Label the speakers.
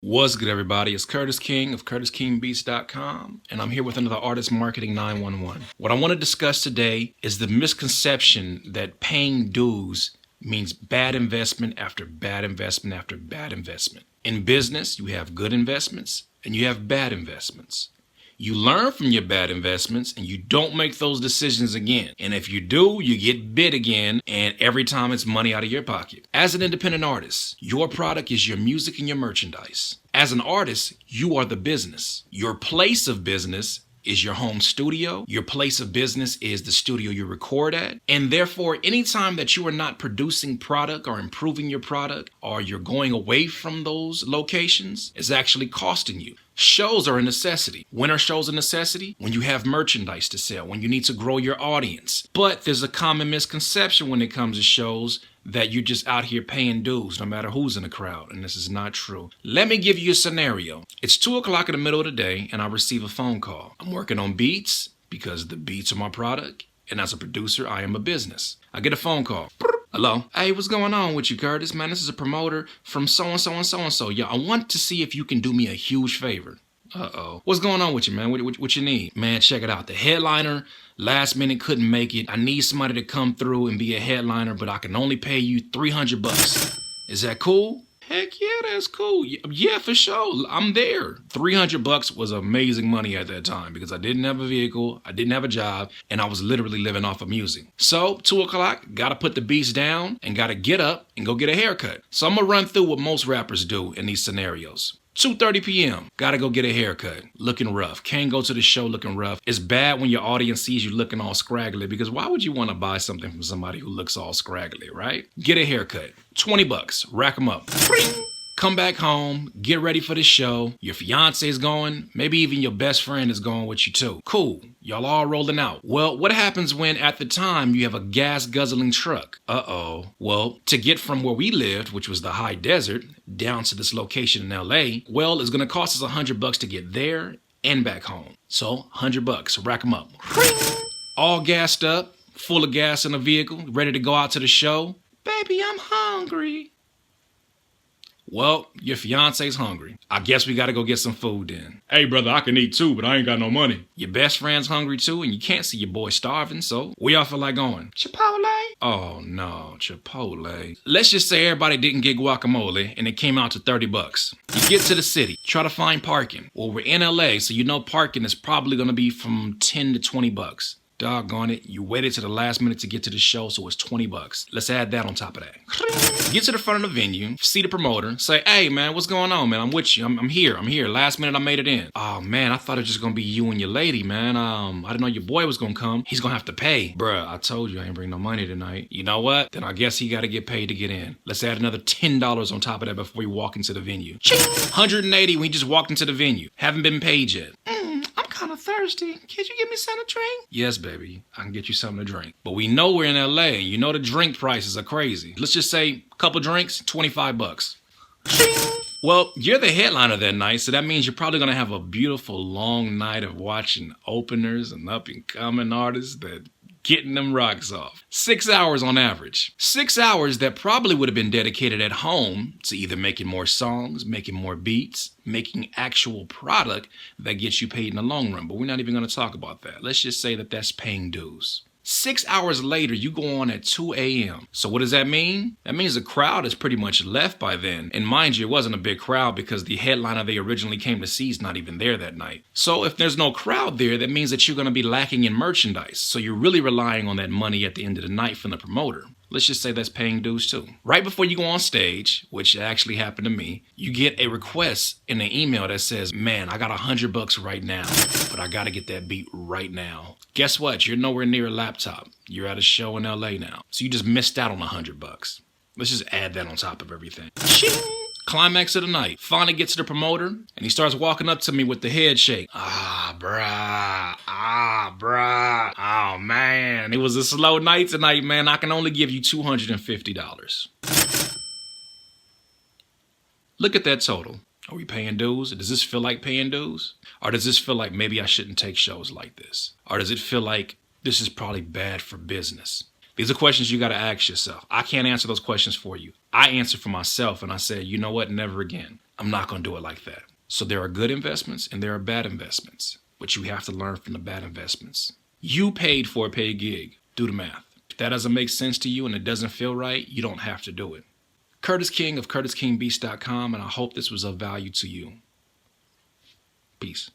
Speaker 1: What's good, everybody? It's Curtis King of CurtisKingBeats.com, and I'm here with another Artist Marketing 911. What I want to discuss today is the misconception that paying dues means bad investment after bad investment after bad investment. In business, you have good investments and you have bad investments. You learn from your bad investments and you don't make those decisions again. And if you do, you get bit again, and every time it's money out of your pocket. As an independent artist, your product is your music and your merchandise. As an artist, you are the business. Your place of business is your home studio. Your place of business is the studio you record at. And therefore, anytime that you are not producing product or improving your product, or you're going away from those locations, it's actually costing you. Shows are a necessity. When are shows a necessity? When you have merchandise to sell, when you need to grow your audience. But there's a common misconception when it comes to shows that you're just out here paying dues no matter who's in the crowd, and this is not true. Let me give you a scenario. It's 2 o'clock in the middle of the day and I receive a phone call. I'm working on beats because the beats are my product, and as a producer, I am a business. I get a phone call. Hello? Hey, what's going on with you, Curtis? Man, this is a promoter from so-and-so and so-and-so. Yeah, I want to see if you can do me a huge favor. Uh-oh. What's going on with you, man? What you need? Man, check it out. The headliner last minute couldn't make it. I need somebody to come through and be a headliner, but I can only pay you $300. Is that cool? Heck yeah, that's cool. Yeah, for sure. I'm there. $300 was amazing money at that time because I didn't have a vehicle, I didn't have a job, and I was literally living off of music. So 2 o'clock, gotta put the beats down and gotta get up and go get a haircut. So I'm gonna run through what most rappers do in these scenarios. 2:30 p.m. Gotta go get a haircut. Looking rough. Can't go to the show looking rough. It's bad when your audience sees you looking all scraggly, because why would you want to buy something from somebody who looks all scraggly, right? Get a haircut. $20. Rack them up. Come back home, get ready for the show. Your fiance's going, maybe even your best friend is going with you too. Cool, y'all all rolling out. Well, what happens when at the time you have a gas guzzling truck? Uh-oh. Well, to get from where we lived, which was the high desert, down to this location in LA, well, it's gonna cost us $100 to get there and back home. So, $100, rack them up. All gassed up, full of gas in the vehicle, ready to go out to the show. Baby, I'm hungry. Well, your fiance's hungry. I guess we gotta go get some food then. Hey brother, I can eat too, but I ain't got no money. Your best friend's hungry too, and you can't see your boy starving, so where y'all feel like going? Chipotle? Oh no, Chipotle. Let's just say everybody didn't get guacamole and it came out to $30. You get to the city, try to find parking. Well, we're in LA, so you know parking is probably gonna be from $10 to $20. Doggone it, you waited to the last minute to get to the show, so it's $20. Let's add that on top of that. Get to the front of the venue, see the promoter, say, hey man, what's going on, man? I'm with you, I'm here. Last minute I made it in. Oh man, I thought it was just gonna be you and your lady, man. I didn't know your boy was gonna come. He's gonna have to pay. Bruh, I told you I ain't bring no money tonight. You know what? Then I guess he gotta get paid to get in. Let's add another $10 on top of that before you walk into the venue. 180 when you just walked into the venue. Haven't been paid yet. Kind of thirsty. Can't you get me something to drink? Yes, baby. I can get you something to drink. But we know we're in LA. You know the drink prices are crazy. Let's just say a couple drinks, $25. Well, you're the headliner that night, so that means you're probably going to have a beautiful long night of watching openers and up-and-coming artists that getting them rocks off. 6 hours on average. 6 hours that probably would have been dedicated at home to either making more songs, making more beats, making actual product that gets you paid in the long run. But we're not even going to talk about that. Let's just say that that's paying dues. 6 hours later, you go on at 2 a.m. So what does that mean? That means the crowd is pretty much left by then. And mind you, it wasn't a big crowd because the headliner they originally came to see is not even there that night. So if there's no crowd there, that means that you're going to be lacking in merchandise. So you're really relying on that money at the end of the night from the promoter. Let's just say that's paying dues too. Right before you go on stage, which actually happened to me, you get a request in an email that says, man, I got $100 right now, but I gotta get that beat right now. Guess what? You're nowhere near a laptop. You're at a show in LA now. So you just missed out on $100. Let's just add that on top of everything. Ching! Climax of the night. Finally gets to the promoter, and he starts walking up to me with the head shake. Bruh. Oh, man. It was a slow night tonight, man. I can only give you $250. Look at that total. Are we paying dues? Does this feel like paying dues? Or does this feel like maybe I shouldn't take shows like this? Or does it feel like this is probably bad for business? These are questions you got to ask yourself. I can't answer those questions for you. I answer for myself, and I said, you know what? Never again. I'm not going to do it like that. So there are good investments and there are bad investments, but you have to learn from the bad investments. You paid for a paid gig. Do the math. If that doesn't make sense to you and it doesn't feel right, you don't have to do it. Curtis King of CurtisKingBeats.com, and I hope this was of value to you. Peace.